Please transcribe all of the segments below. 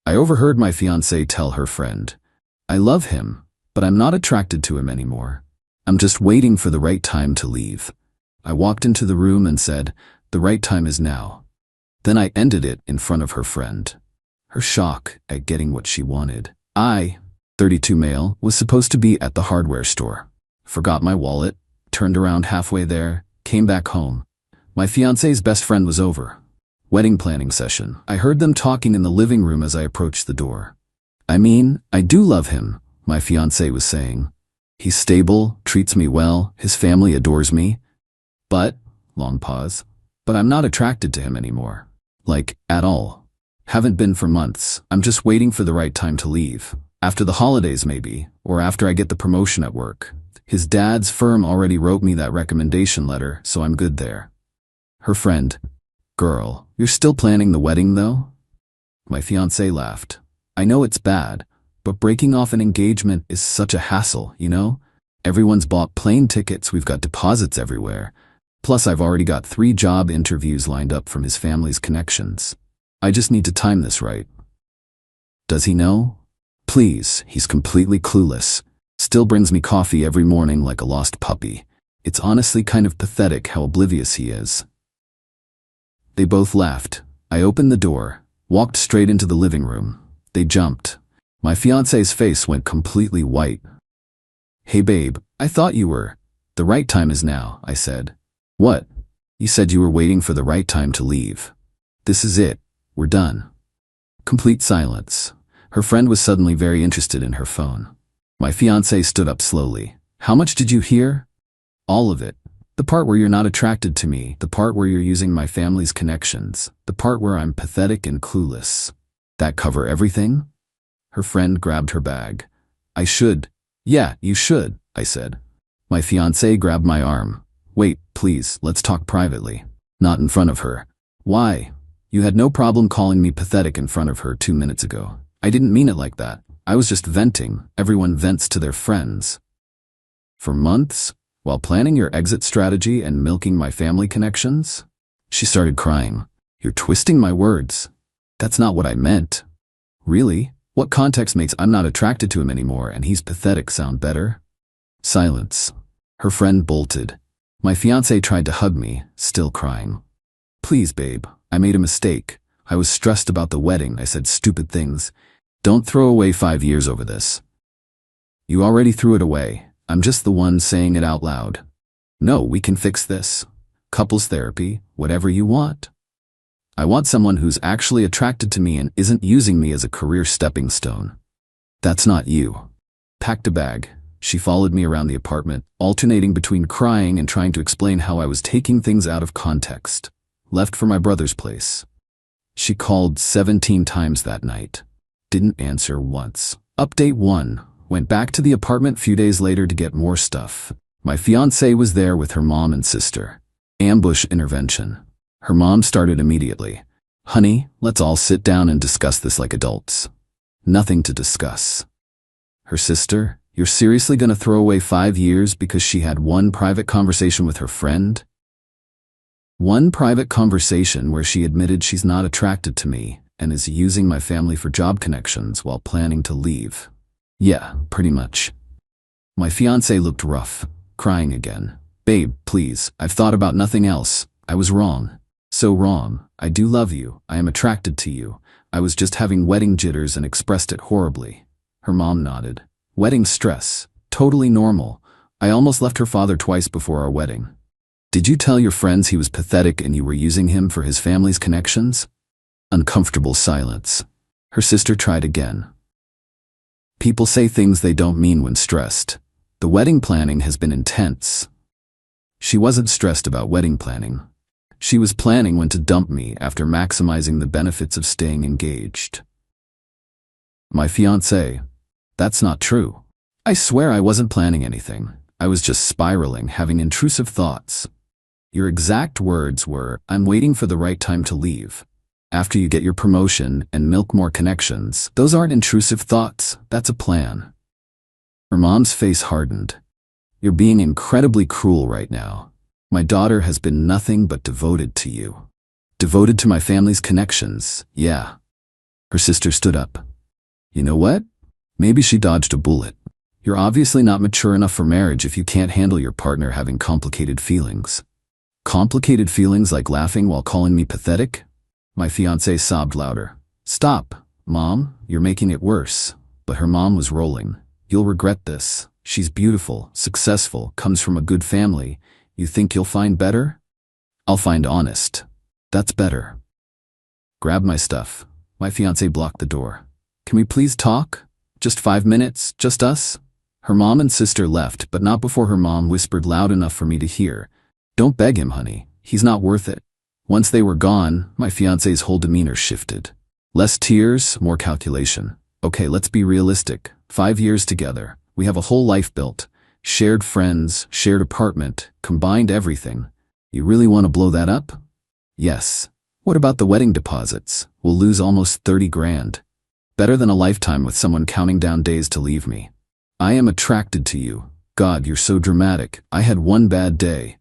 I overheard my fiancée tell her friend, "I love him, but I'm not attracted to him anymore. I'm just waiting for the right time to leave." I walked into the room and said, "The right time is now." Then I ended it in front of her friend. Her shock at getting what she wanted. I, 32 male, was supposed to be at the hardware store. Forgot my wallet, turned around halfway there, came back home. My fiancé's best friend was over. Wedding planning session. I heard them talking in the living room as I approached the door. "I mean, I do love him," my fiancé was saying. "He's stable, treats me well, his family adores me. But," long pause, "but I'm not attracted to him anymore. Like, at all. Haven't been for months. I'm just waiting for the right time to leave. After the holidays maybe, or after I get the promotion at work. His dad's firm already wrote me that recommendation letter, so I'm good there." Her friend, "Girl, you're still planning the wedding though?" My fiancé laughed. "I know it's bad, but breaking off an engagement is such a hassle, you know? Everyone's bought plane tickets, we've got deposits everywhere. Plus I've already got 3 job interviews lined up from his family's connections. I just need to time this right." "Does he know?" "Please, he's completely clueless. Still brings me coffee every morning like a lost puppy. It's honestly kind of pathetic how oblivious he is." They both laughed. I opened the door, walked straight into the living room. They jumped. My fiancé's face went completely white. "Hey babe, I thought you were..." "The right time is now," I said. "What?" "You said you were waiting for the right time to leave. This is it. We're done." Complete silence. Her friend was suddenly very interested in her phone. My fiancé stood up slowly. "How much did you hear?" "All of it. The part where you're not attracted to me, the part where you're using my family's connections, the part where I'm pathetic and clueless. That cover everything?" Her friend grabbed her bag. "I should." "Yeah, you should," I said. My fiancé grabbed my arm. "Wait, please, let's talk privately." "Not in front of her." "Why? You had no problem calling me pathetic in front of her 2 minutes ago." "I didn't mean it like that. I was just venting. Everyone vents to their friends." "For months? While planning your exit strategy and milking my family connections?" She started crying. "You're twisting my words. That's not what I meant." "Really? What context makes 'I'm not attracted to him anymore' and 'he's pathetic' sound better?" Silence. Her friend bolted. My fiancé tried to hug me, still crying. "Please, babe, I made a mistake. I was stressed about the wedding. I said stupid things. Don't throw away 5 years over this." "You already threw it away. I'm just the one saying it out loud." "No, we can fix this. Couples therapy, whatever you want. I want someone who's actually attracted to me and isn't using me as a career stepping stone." "That's not you." Packed a bag. She followed me around the apartment, alternating between crying and trying to explain how I was taking things out of context. Left for my brother's place. She called 17 times that night. Didn't answer once. Update 1. Went back to the apartment few days later to get more stuff. My fiancée was there with her mom and sister. Ambush intervention. Her mom started immediately. "Honey, let's all sit down and discuss this like adults." Nothing to discuss. Her sister, "You're seriously gonna throw away 5 years because she had one private conversation with her friend?" One private conversation where she admitted she's not attracted to me and is using my family for job connections while planning to leave. Yeah, pretty much. My fiancé looked rough, crying again. "Babe, please, I've thought about nothing else. I was wrong. So wrong. I do love you. I am attracted to you. I was just having wedding jitters and expressed it horribly." Her mom nodded. "Wedding stress. Totally normal. I almost left her father twice before our wedding." "Did you tell your friends he was pathetic and you were using him for his family's connections?" Uncomfortable silence. Her sister tried again. "People say things they don't mean when stressed. The wedding planning has been intense." She wasn't stressed about wedding planning. She was planning when to dump me after maximizing the benefits of staying engaged. My fiancé. "That's not true. I swear I wasn't planning anything. I was just spiraling, having intrusive thoughts." "Your exact words were, 'I'm waiting for the right time to leave. After you get your promotion and milk more connections.' Those aren't intrusive thoughts, that's a plan." Her mom's face hardened. "You're being incredibly cruel right now. My daughter has been nothing but devoted to you. Devoted to my family's connections, yeah." Her sister stood up. You know what? Maybe she dodged a bullet. You're obviously not mature enough for marriage if you can't handle your partner having complicated feelings. Complicated feelings like laughing while calling me pathetic? My fiancé sobbed louder. Stop, Mom, you're making it worse. But her mom was rolling. You'll regret this. She's beautiful, successful, comes from a good family. You think you'll find better? I'll find honest. That's better. Grab my stuff. My fiancé blocked the door. Can we please talk? Just 5 minutes, just us? Her mom and sister left, but not before her mom whispered loud enough for me to hear. Don't beg him, honey. He's not worth it. Once they were gone, my fiancé's whole demeanor shifted. Less tears, more calculation. Okay, let's be realistic. 5 years together. We have a whole life built. Shared friends, shared apartment, combined everything. You really want to blow that up? Yes. What about the wedding deposits? We'll lose almost 30 grand. Better than a lifetime with someone counting down days to leave me. I am attracted to you. God, you're so dramatic. I had one bad day.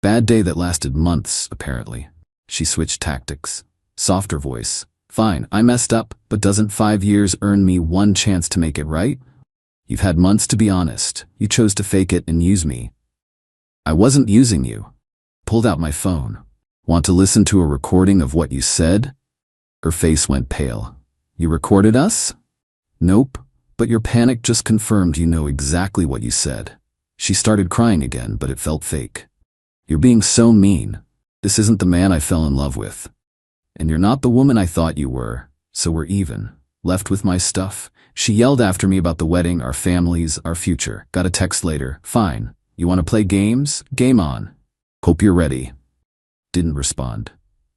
Bad day that lasted months, apparently. She switched tactics. Softer voice. Fine, I messed up, but doesn't 5 years earn me one chance to make it right? You've had months to be honest. You chose to fake it and use me. I wasn't using you. Pulled out my phone. Want to listen to a recording of what you said? Her face went pale. You recorded us? Nope, but your panic just confirmed you know exactly what you said. She started crying again, but it felt fake. You're being so mean. This isn't the man I fell in love with. And you're not the woman I thought you were, so we're even. Left with my stuff. She yelled after me about the wedding, our families, our future. Got a text later. Fine. You want to play games? Game on. Hope you're ready. Didn't respond.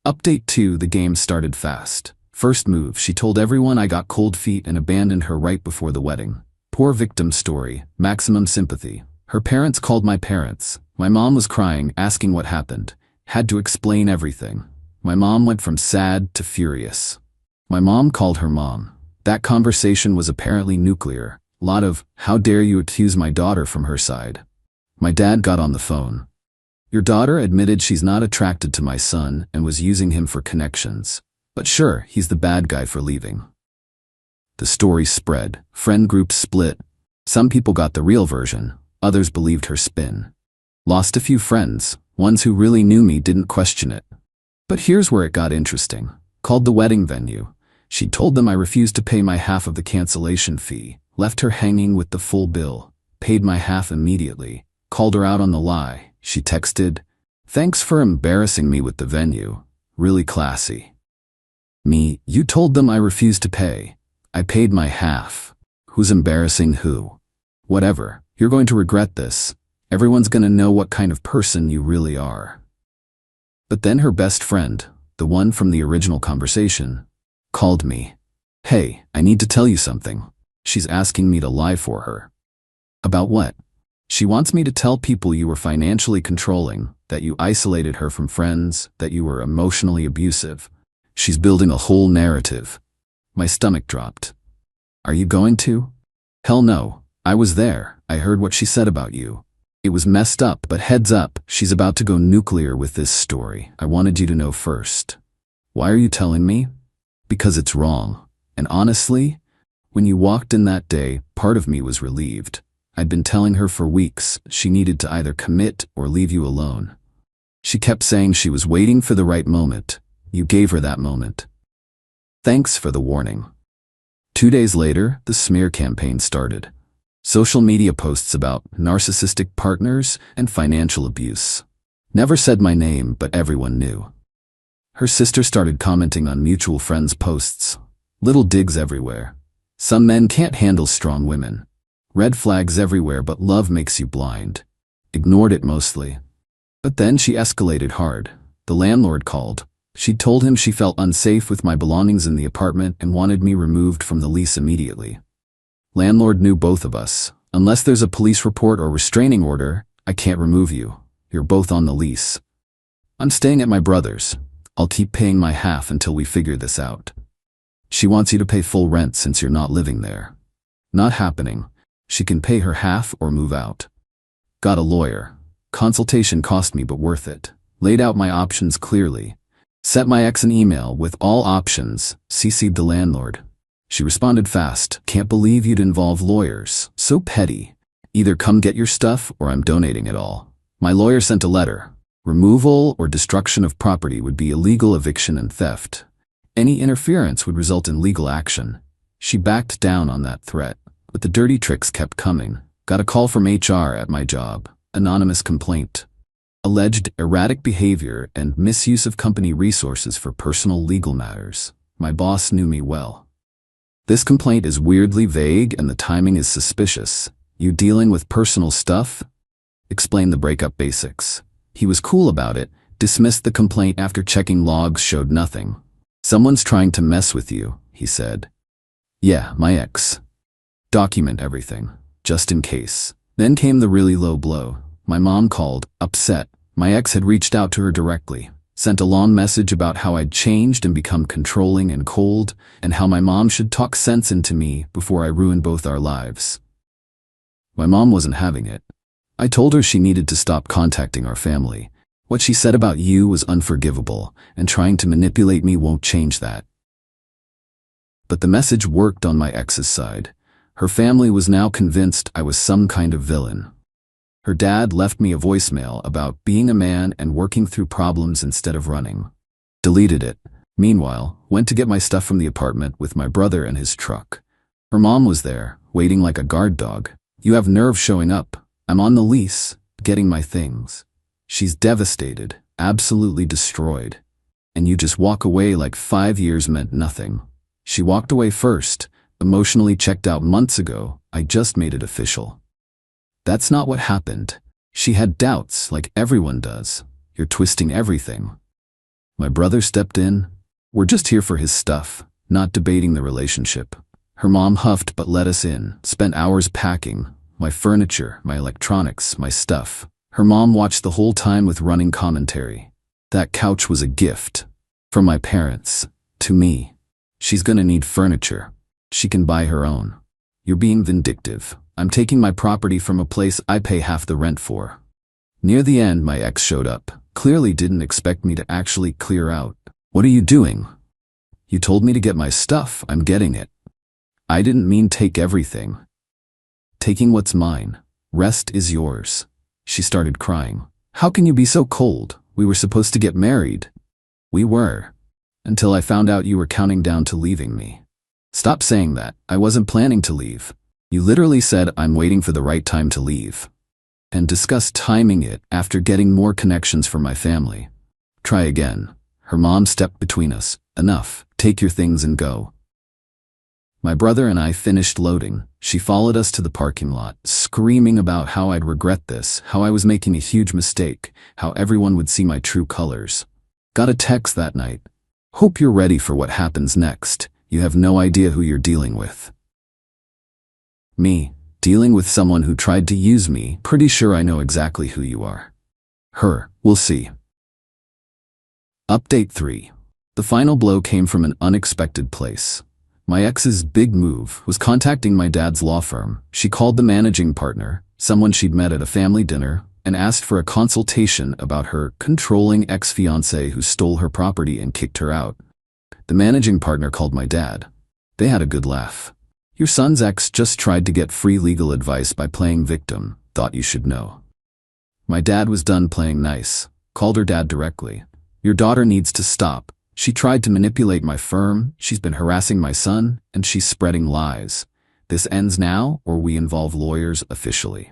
Update 2, the game started fast. First move, she told everyone I got cold feet and abandoned her right before the wedding. Poor victim story, maximum sympathy. Her parents called my parents. My mom was crying, asking what happened. Had to explain everything. My mom went from sad to furious. My mom called her mom. That conversation was apparently nuclear. Lot of, how dare you accuse my daughter from her side. My dad got on the phone. Your daughter admitted she's not attracted to my son and was using him for connections. But sure, he's the bad guy for leaving. The story spread. Friend groups split. Some people got the real version. Others believed her spin. Lost a few friends. Ones who really knew me didn't question it. But here's where it got interesting. Called the wedding venue. She told them I refused to pay my half of the cancellation fee. Left her hanging with the full bill. Paid my half immediately. Called her out on the lie. She texted, "Thanks for embarrassing me with the venue. Really classy." Me, you told them I refused to pay. I paid my half. Who's embarrassing who? Whatever, you're going to regret this. Everyone's gonna know what kind of person you really are. But then her best friend, the one from the original conversation, called me. Hey, I need to tell you something. She's asking me to lie for her. About what? She wants me to tell people you were financially controlling, that you isolated her from friends, that you were emotionally abusive. She's building a whole narrative. My stomach dropped. Are you going to? Hell no. I was there. I heard what she said about you. It was messed up, but heads up, she's about to go nuclear with this story. I wanted you to know first. Why are you telling me? Because it's wrong. And honestly, when you walked in that day, part of me was relieved. I'd been telling her for weeks she needed to either commit or leave you alone. She kept saying she was waiting for the right moment. You gave her that moment. Thanks for the warning. 2 days later, the smear campaign started. Social media posts about narcissistic partners and financial abuse. Never said my name, but everyone knew. Her sister started commenting on mutual friends' posts. Little digs everywhere. Some men can't handle strong women. Red flags everywhere, but love makes you blind. Ignored it mostly. But then she escalated hard. The landlord called. She told him she felt unsafe with my belongings in the apartment and wanted me removed from the lease immediately. Landlord knew both of us. Unless there's a police report or restraining order, I can't remove you. You're both on the lease. I'm staying at my brother's. I'll keep paying my half until we figure this out. She wants you to pay full rent since you're not living there. Not happening. She can pay her half or move out. Got a lawyer. Consultation cost me but worth it. Laid out my options clearly. Sent my ex an email with all options, CC'd the landlord. She responded fast, "Can't believe you'd involve lawyers. So petty. Either come get your stuff or I'm donating it all." My lawyer sent a letter. Removal or destruction of property would be illegal eviction and theft. Any interference would result in legal action. She backed down on that threat, but the dirty tricks kept coming. Got a call from HR at my job. Anonymous complaint. Alleged erratic behavior and misuse of company resources for personal legal matters. My boss knew me well. "This complaint is weirdly vague and the timing is suspicious. You dealing with personal stuff?" Explained the breakup basics. He was cool about it, dismissed the complaint after checking logs showed nothing. "Someone's trying to mess with you," he said. "Yeah, my ex. Document everything, just in case." Then came the really low blow. My mom called, upset. My ex had reached out to her directly, sent a long message about how I'd changed and become controlling and cold, and how my mom should talk sense into me before I ruined both our lives. My mom wasn't having it. I told her she needed to stop contacting our family. What she said about you was unforgivable, and trying to manipulate me won't change that. But the message worked on my ex's side. Her family was now convinced I was some kind of villain. Her dad left me a voicemail about being a man and working through problems instead of running. Deleted it. Meanwhile, went to get my stuff from the apartment with my brother and his truck. Her mom was there, waiting like a guard dog. "You have nerve showing up. I'm on the lease, getting my things." She's devastated, absolutely destroyed. And you just walk away like 5 years meant nothing. She walked away first, emotionally checked out months ago. I just made it official. That's not what happened. She had doubts, like everyone does. You're twisting everything. My brother stepped in. "We're just here for his stuff, not debating the relationship." Her mom huffed but let us in, spent hours packing. My furniture, my electronics, my stuff. Her mom watched the whole time with running commentary. "That couch was a gift. From my parents. To me. She's gonna need furniture. She can buy her own. You're being vindictive. I'm taking my property from a place I pay half the rent for." Near the end, my ex showed up. Clearly didn't expect me to actually clear out. "What are you doing?" "You told me to get my stuff. I'm getting it." "I didn't mean take everything. Taking what's mine. Rest is yours." She started crying. "How can you be so cold? We were supposed to get married." "We were. Until I found out you were counting down to leaving me." "Stop saying that. I wasn't planning to leave. You literally said I'm waiting for the right time to leave." And discussed timing it after getting more connections from my family. "Try again." Her mom stepped between us. "Enough. Take your things and go." My brother and I finished loading. She followed us to the parking lot, screaming about how I'd regret this, how I was making a huge mistake, how everyone would see my true colors. Got a text that night. "Hope you're ready for what happens next. You have no idea who you're dealing with." Me, dealing with someone who tried to use me. "Pretty sure I know exactly who you are." Her, "We'll see." Update 3. The final blow came from an unexpected place. My ex's big move was contacting my dad's law firm. She called the managing partner, someone she'd met at a family dinner, and asked for a consultation about her controlling ex-fiancé who stole her property and kicked her out. The managing partner called my dad. They had a good laugh. "Your son's ex just tried to get free legal advice by playing victim. Thought you should know." My dad was done playing nice. Called her dad directly. "Your daughter needs to stop. She tried to manipulate my firm, she's been harassing my son, and she's spreading lies. This ends now, or we involve lawyers officially."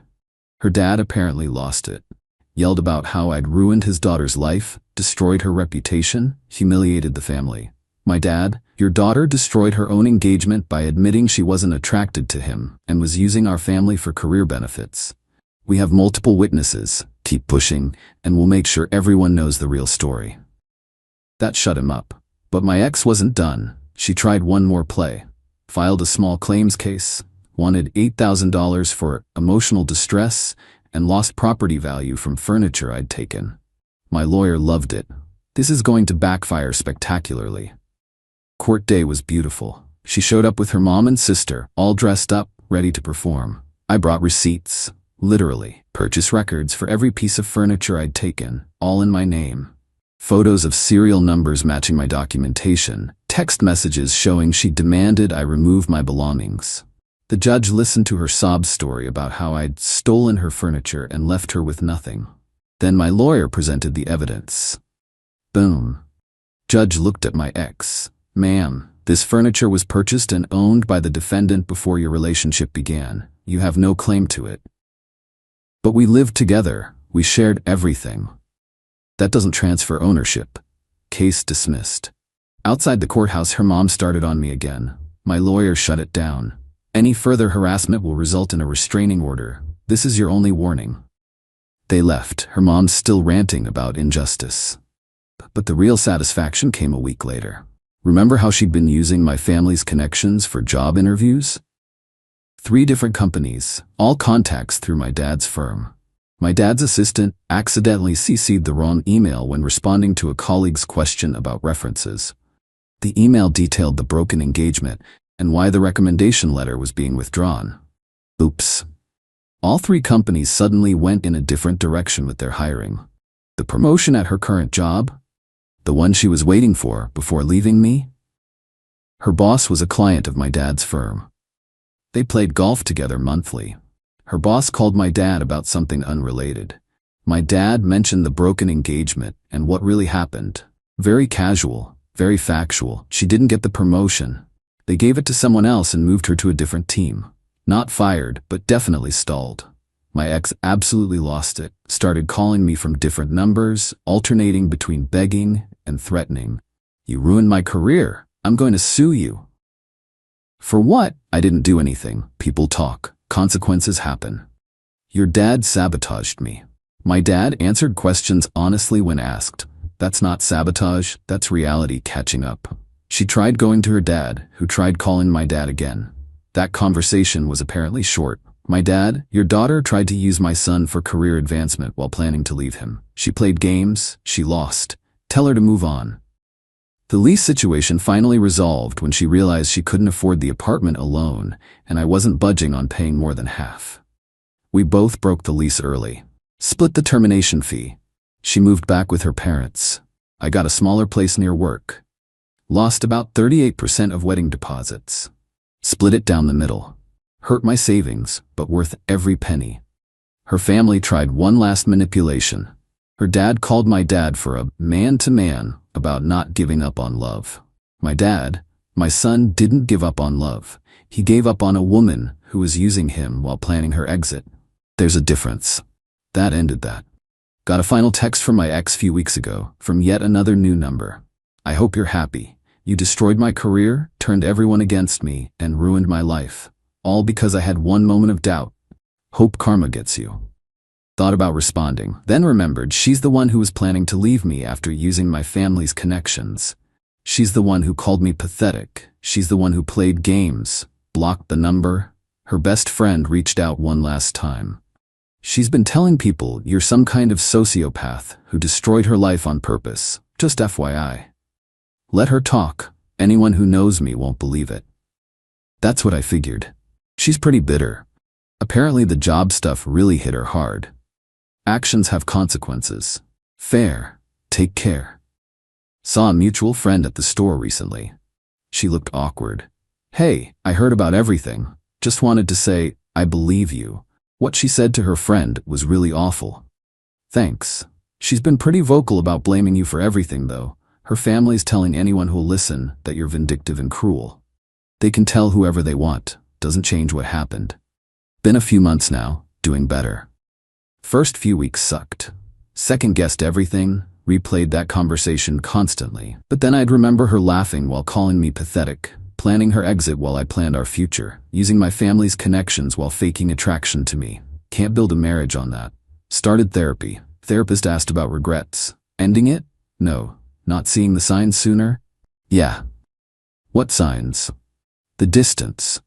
Her dad apparently lost it. Yelled about how I'd ruined his daughter's life, destroyed her reputation, humiliated the family. My dad, "Your daughter destroyed her own engagement by admitting she wasn't attracted to him and was using our family for career benefits. We have multiple witnesses. Keep pushing, and we'll make sure everyone knows the real story." That shut him up. But my ex wasn't done. She tried one more play. Filed a small claims case, wanted $8,000 for emotional distress, and lost property value from furniture I'd taken. My lawyer loved it. This is going to backfire spectacularly. Court day was beautiful. She showed up with her mom and sister, all dressed up, ready to perform. I brought receipts, literally, purchase records for every piece of furniture I'd taken, all in my name. Photos of serial numbers matching my documentation, text messages showing she demanded I remove my belongings. The judge listened to her sob story about how I'd stolen her furniture and left her with nothing. Then my lawyer presented the evidence. Boom. Judge looked at my ex. Ma'am, this furniture was purchased and owned by the defendant before your relationship began. You have no claim to it. But we lived together. We shared everything. That doesn't transfer ownership. Case dismissed. Outside the courthouse, her mom started on me again. My lawyer shut it down. Any further harassment will result in a restraining order. This is your only warning. They left, her mom still ranting about injustice. But the real satisfaction came a week later. Remember how she'd been using my family's connections for job interviews? 3 different companies, all contacts through my dad's firm. My dad's assistant accidentally CC'd the wrong email when responding to a colleague's question about references. The email detailed the broken engagement and why the recommendation letter was being withdrawn. Oops. All 3 companies suddenly went in a different direction with their hiring. The promotion at her current job? The one she was waiting for before leaving me? Her boss was a client of my dad's firm. They played golf together monthly. Her boss called my dad about something unrelated. My dad mentioned the broken engagement and what really happened. Very casual, very factual. She didn't get the promotion. They gave it to someone else and moved her to a different team. Not fired, but definitely stalled. My ex absolutely lost it, started calling me from different numbers, alternating between begging and threatening. You ruined my career. I'm going to sue you. For what? I didn't do anything. People talk. Consequences happen. Your dad sabotaged me. My dad answered questions honestly when asked. That's not sabotage, that's reality catching up. She tried going to her dad, who tried calling my dad again. That conversation was apparently short. My dad, your daughter tried to use my son for career advancement while planning to leave him. She played games, she lost. Tell her to move on. The lease situation finally resolved when she realized she couldn't afford the apartment alone, and I wasn't budging on paying more than half. We both broke the lease early. Split the termination fee. She moved back with her parents. I got a smaller place near work. Lost about 38% of wedding deposits. Split it down the middle. Hurt my savings, but worth every penny. Her family tried one last manipulation. Her dad called my dad for a man-to-man about not giving up on love. My son didn't give up on love. He gave up on a woman who was using him while planning her exit. There's a difference. That ended that. Got a final text from my ex few weeks ago, from yet another new number. I hope you're happy. You destroyed my career, turned everyone against me, and ruined my life. All because I had one moment of doubt. Hope karma gets you. Thought about responding, then remembered she's the one who was planning to leave me after using my family's connections. She's the one who called me pathetic. She's the one who played games, blocked the number. Her best friend reached out one last time. She's been telling people you're some kind of sociopath who destroyed her life on purpose. Just FYI. Let her talk. Anyone who knows me won't believe it. That's what I figured. She's pretty bitter. Apparently the job stuff really hit her hard. Actions have consequences. Fair. Take care. Saw a mutual friend at the store recently. She looked awkward. Hey, I heard about everything. Just wanted to say, I believe you. What she said to her friend was really awful. Thanks. She's been pretty vocal about blaming you for everything, though. Her family's telling anyone who'll listen that you're vindictive and cruel. They can tell whoever they want. Doesn't change what happened. Been a few months now, doing better. First few weeks sucked. Second-guessed everything, replayed that conversation constantly. But then I'd remember her laughing while calling me pathetic, planning her exit while I planned our future, using my family's connections while faking attraction to me. Can't build a marriage on that. Started therapy. Therapist asked about regrets. Ending it? No. Not seeing the signs sooner? Yeah. What signs? The distance.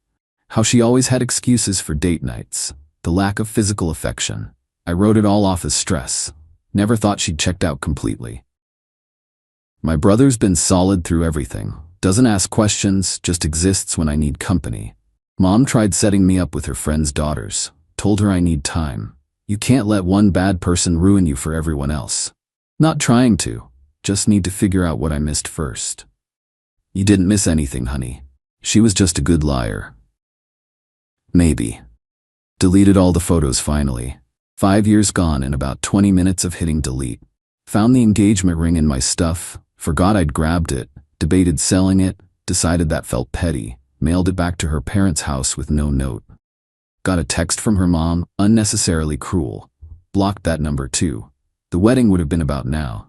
How she always had excuses for date nights. The lack of physical affection. I wrote it all off as stress. Never thought she'd checked out completely. My brother's been solid through everything. Doesn't ask questions, just exists when I need company. Mom tried setting me up with her friend's daughters. Told her I need time. You can't let one bad person ruin you for everyone else. Not trying to. Just need to figure out what I missed first. You didn't miss anything, honey. She was just a good liar. Maybe. Deleted all the photos finally. 5 years gone and about 20 minutes of hitting delete. Found the engagement ring in my stuff, forgot I'd grabbed it, debated selling it, decided that felt petty, mailed it back to her parents' house with no note. Got a text from her mom, unnecessarily cruel. Blocked that number too. The wedding would have been about now.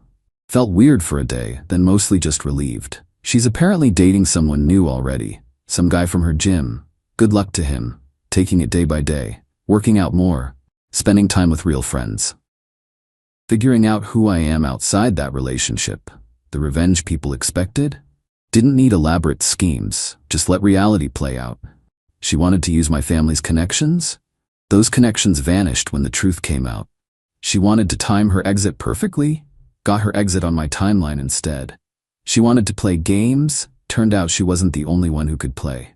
Felt weird for a day, then mostly just relieved. She's apparently dating someone new already. Some guy from her gym. Good luck to him. Taking it day by day. Working out more. Spending time with real friends. Figuring out who I am outside that relationship. The revenge people expected? Didn't need elaborate schemes. Just let reality play out. She wanted to use my family's connections? Those connections vanished when the truth came out. She wanted to time her exit perfectly? Got her exit on my timeline instead. She wanted to play games? Turned out she wasn't the only one who could play.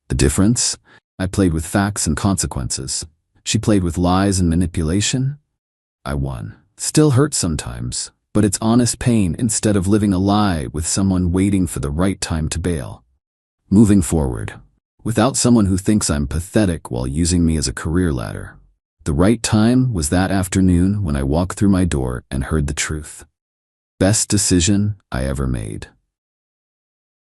The difference? I played with facts and consequences. She played with lies and manipulation. I won. Still hurts sometimes, but it's honest pain instead of living a lie with someone waiting for the right time to bail. Moving forward. Without someone who thinks I'm pathetic while using me as a career ladder. The right time was that afternoon when I walked through my door and heard the truth. Best decision I ever made.